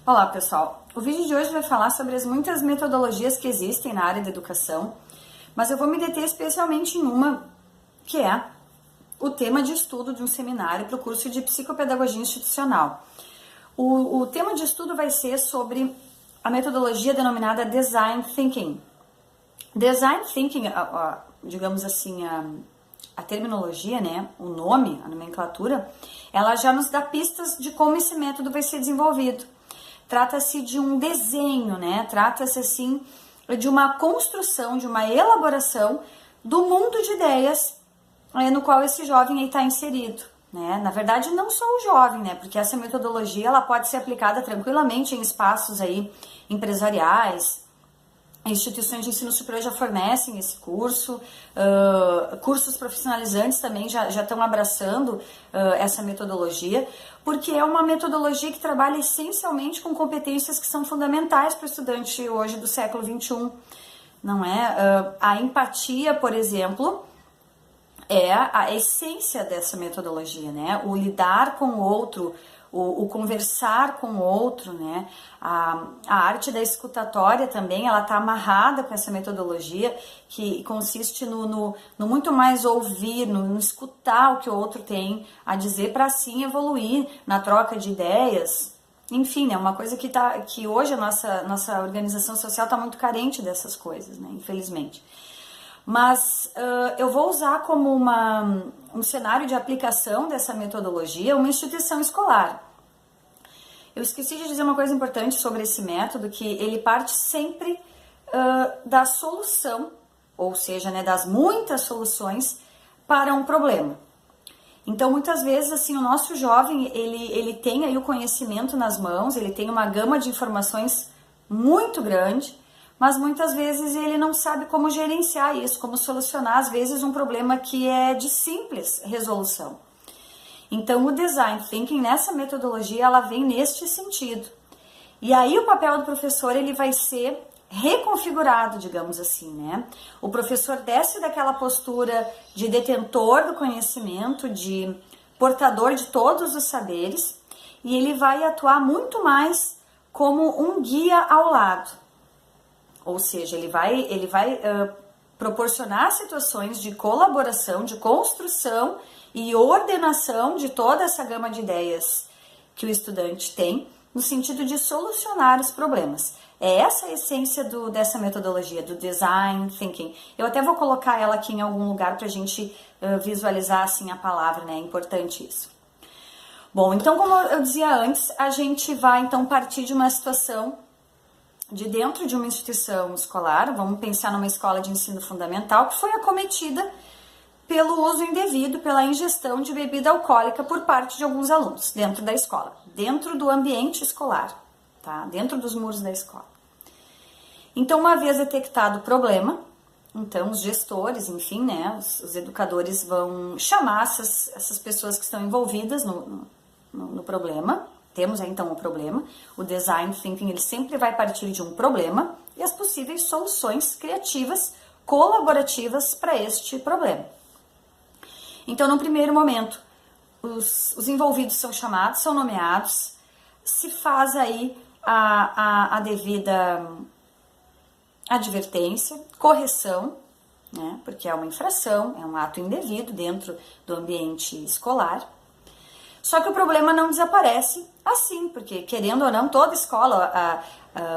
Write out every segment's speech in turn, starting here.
Olá, pessoal. O vídeo de hoje vai falar sobre as muitas metodologias que existem na área da educação, mas eu vou me deter especialmente em uma que é o tema de estudo de um seminário para o curso de Psicopedagogia Institucional. O tema de estudo vai ser sobre a metodologia denominada Design Thinking. Design Thinking, digamos assim, a terminologia, né, o nome, a nomenclatura, ela já nos dá pistas de como esse método vai ser desenvolvido. Trata-se de um desenho, né? Trata-se, assim, de uma construção, de uma elaboração do mundo de ideias no qual esse jovem está inserido, né? Na verdade, não só o jovem, né? Porque essa metodologia, ela pode ser aplicada tranquilamente em espaços aí empresariais. Instituições de ensino superior já fornecem esse curso, cursos profissionalizantes também já estão abraçando essa metodologia, porque é uma metodologia que trabalha essencialmente com competências que são fundamentais para o estudante hoje do século XXI, não é? A empatia, por exemplo, é a essência dessa metodologia, né? O lidar com o outro, o conversar com o outro, né? A arte da escutatória também, ela está amarrada com essa metodologia, que consiste no muito mais ouvir, no escutar o que o outro tem a dizer para assim evoluir na troca de ideias. Enfim, é uma coisa que hoje a nossa organização social está muito carente dessas coisas, né? Infelizmente. Mas eu vou usar como um cenário de aplicação dessa metodologia uma instituição escolar. Eu esqueci de dizer uma coisa importante sobre esse método, que ele parte sempre da solução, ou seja, né, das muitas soluções para um problema. Então, muitas vezes, assim, o nosso jovem, ele tem aí o conhecimento nas mãos, ele tem uma gama de informações muito grande, mas muitas vezes ele não sabe como gerenciar isso, como solucionar, às vezes, um problema que é de simples resolução. Então, o Design Thinking, nessa metodologia, ela vem neste sentido. E aí, o papel do professor, ele vai ser reconfigurado, digamos assim, né? O professor desce daquela postura de detentor do conhecimento, de portador de todos os saberes, e ele vai atuar muito mais como um guia ao lado. Ou seja, ele vai proporcionar situações de colaboração, de construção e ordenação de toda essa gama de ideias que o estudante tem, no sentido de solucionar os problemas. É essa a essência dessa metodologia, do Design Thinking. Eu até vou colocar ela aqui em algum lugar para a gente visualizar assim a palavra, né? É importante isso. Bom, então, como eu dizia antes, a gente vai então partir de uma situação de dentro de uma instituição escolar. Vamos pensar numa escola de ensino fundamental que foi acometida pelo uso indevido, pela ingestão de bebida alcoólica por parte de alguns alunos dentro da escola, dentro do ambiente escolar, tá? Dentro dos muros da escola. Então, uma vez detectado o problema, então os gestores, enfim, né, os educadores vão chamar essas pessoas que estão envolvidas no problema. Temos aí, então, o problema. O Design Thinking, ele sempre vai partir de um problema e as possíveis soluções criativas, colaborativas para este problema. Então, no primeiro momento, os envolvidos são chamados, são nomeados, se faz aí a devida advertência, correção, né, porque é uma infração, é um ato indevido dentro do ambiente escolar. Só que o problema não desaparece assim, porque, querendo ou não, toda escola,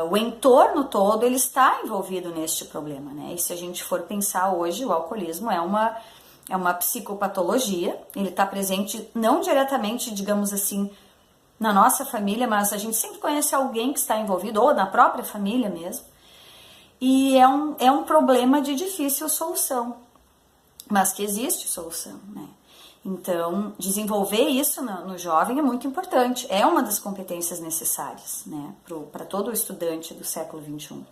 o entorno todo, ele está envolvido neste problema, né? E se a gente for pensar hoje, o alcoolismo é uma psicopatologia, ele está presente não diretamente, digamos assim, na nossa família, mas a gente sempre conhece alguém que está envolvido, ou na própria família mesmo, e é um problema de difícil solução, mas que existe solução, né? Então, desenvolver isso no jovem é muito importante, é uma das competências necessárias, né, para todo o estudante do século XXI.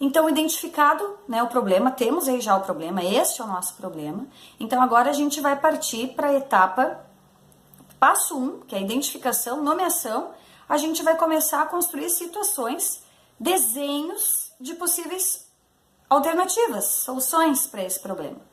Então, identificado, né, o problema, temos aí já o problema, este é o nosso problema. Então, agora a gente vai partir para a etapa, passo 1, que é a identificação, nomeação. A gente vai começar a construir situações, desenhos de possíveis alternativas, soluções para esse problema.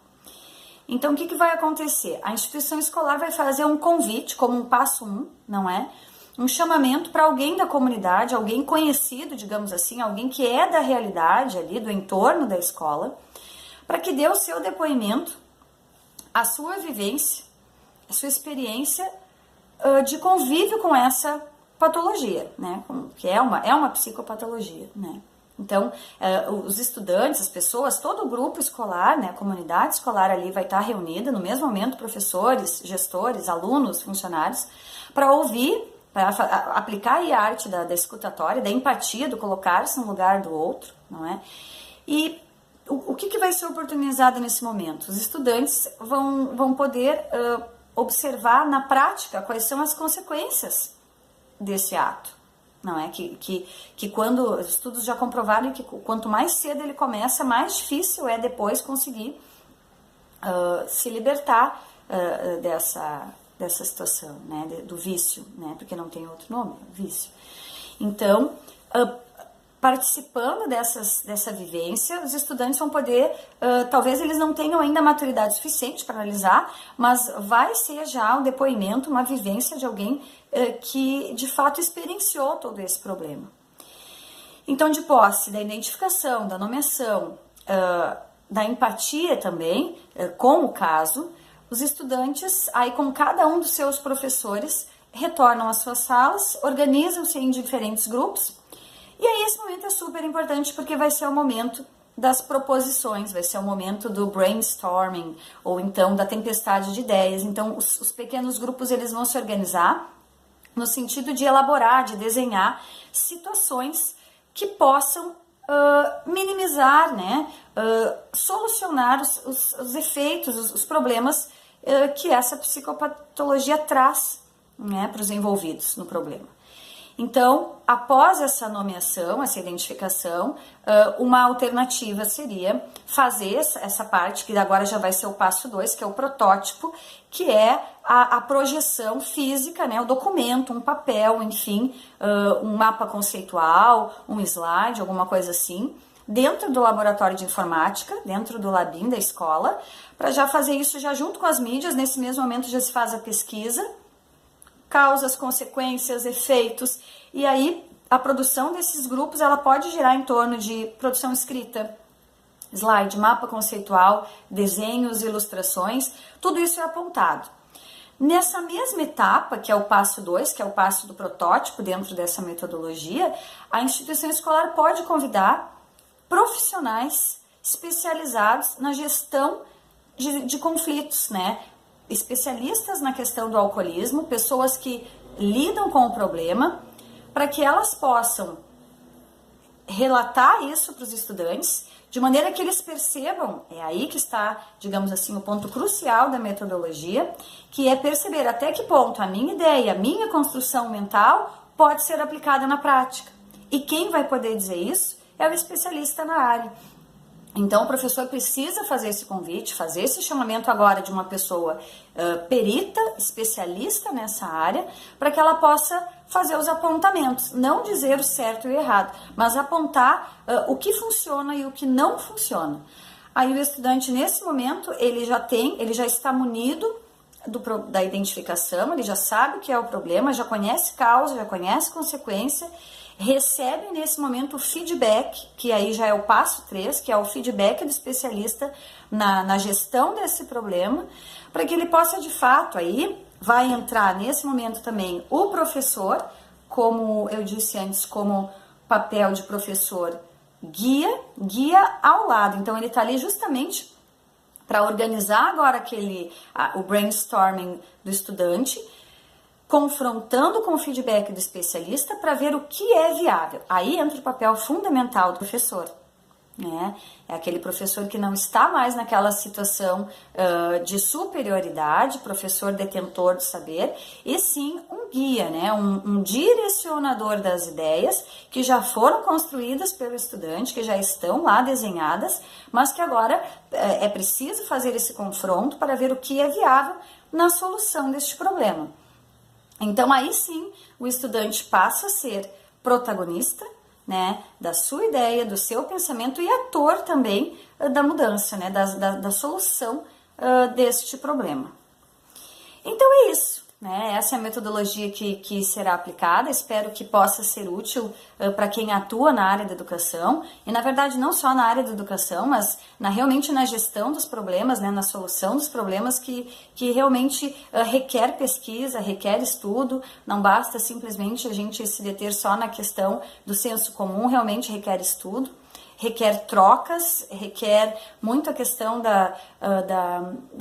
Então, o que vai acontecer? A instituição escolar vai fazer um convite, como um passo 1, não é? um chamamento para alguém da comunidade, alguém conhecido, digamos assim, alguém que é da realidade ali, do entorno da escola, para que dê o seu depoimento, a sua vivência, a sua experiência de convívio com essa patologia, né? Que é uma psicopatologia, né? Então, os estudantes, as pessoas, todo o grupo escolar, né, a comunidade escolar ali vai estar reunida no mesmo momento, professores, gestores, alunos, funcionários, para ouvir, para aplicar aí a arte da escutatória, da empatia, do colocar-se no lugar do outro, não é? E o que vai ser oportunizado nesse momento? Os estudantes vão poder observar na prática quais são as consequências desse ato. Não é? Que quando os estudos já comprovaram que quanto mais cedo ele começa, mais difícil é depois conseguir se libertar dessa situação, né? Do vício, né? Porque não tem outro nome, vício. Então, participando dessa vivência, os estudantes vão poder, talvez eles não tenham ainda maturidade suficiente para analisar, mas vai ser já um depoimento, uma vivência de alguém que de fato experienciou todo esse problema. Então, de posse da identificação, da nomeação, da empatia também, com o caso, os estudantes, aí com cada um dos seus professores, retornam às suas salas, organizam-se em diferentes grupos. E aí esse momento é super importante porque vai ser o momento das proposições, vai ser o momento do brainstorming, ou então da tempestade de ideias. Então os pequenos grupos eles vão se organizar no sentido de elaborar, de desenhar situações que possam minimizar, né, solucionar os efeitos, os problemas que essa psicopatologia traz, né, para os envolvidos no problema. Então, após essa nomeação, essa identificação, uma alternativa seria fazer essa parte, que agora já vai ser o passo 2, que é o protótipo, que é a projeção física, né, o documento, um papel, enfim, um mapa conceitual, um slide, alguma coisa assim, dentro do laboratório de informática, dentro do Labim da escola, para já fazer isso já junto com as mídias. Nesse mesmo momento já se faz a pesquisa, causas, consequências, efeitos, e aí a produção desses grupos ela pode girar em torno de produção escrita, slide, mapa conceitual, desenhos, ilustrações, tudo isso é apontado. Nessa mesma etapa, que é o passo 2, que é o passo do protótipo dentro dessa metodologia, a instituição escolar pode convidar profissionais especializados na gestão de conflitos, né? Especialistas na questão do alcoolismo, pessoas que lidam com o problema, para que elas possam relatar isso para os estudantes, de maneira que eles percebam, é aí que está, digamos assim, o ponto crucial da metodologia, que é perceber até que ponto a minha ideia, a minha construção mental pode ser aplicada na prática. E quem vai poder dizer isso é o especialista na área. Então, o professor precisa fazer esse convite, fazer esse chamamento agora de uma pessoa perita, especialista nessa área, para que ela possa fazer os apontamentos, não dizer o certo e o errado, mas apontar o que funciona e o que não funciona. Aí o estudante, nesse momento, ele já está munido da identificação, ele já sabe o que é o problema, já conhece causa, já conhece consequência, recebe nesse momento o feedback, que aí já é o passo 3, que é o feedback do especialista na gestão desse problema, para que ele possa de fato, aí vai entrar nesse momento também o professor, como eu disse antes, como papel de professor guia ao lado. Então ele está ali justamente para organizar agora o brainstorming do estudante, confrontando com o feedback do especialista para ver o que é viável. Aí entra o papel fundamental do professor, né? É aquele professor que não está mais naquela situação de superioridade, professor detentor do saber, e sim um guia, né? Um direcionador das ideias que já foram construídas pelo estudante, que já estão lá desenhadas, mas que agora é preciso fazer esse confronto para ver o que é viável na solução deste problema. Então, aí sim, o estudante passa a ser protagonista, né, da sua ideia, do seu pensamento e ator também da mudança, né, da solução deste problema. Então, é isso. né? Essa é a metodologia que será aplicada, espero que possa ser útil para quem atua na área da educação, e na verdade não só na área da educação, mas realmente na gestão dos problemas, né? Na solução dos problemas que realmente requer pesquisa, requer estudo, não basta simplesmente a gente se deter só na questão do senso comum, realmente requer estudo. Requer trocas, requer muito a questão da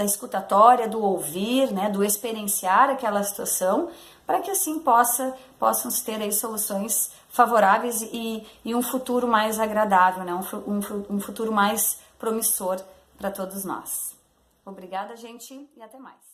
escutatória, do ouvir, né, do experienciar aquela situação, para que assim possam se ter aí soluções favoráveis e um futuro mais agradável, né, um futuro mais promissor para todos nós. Obrigada, gente, e até mais.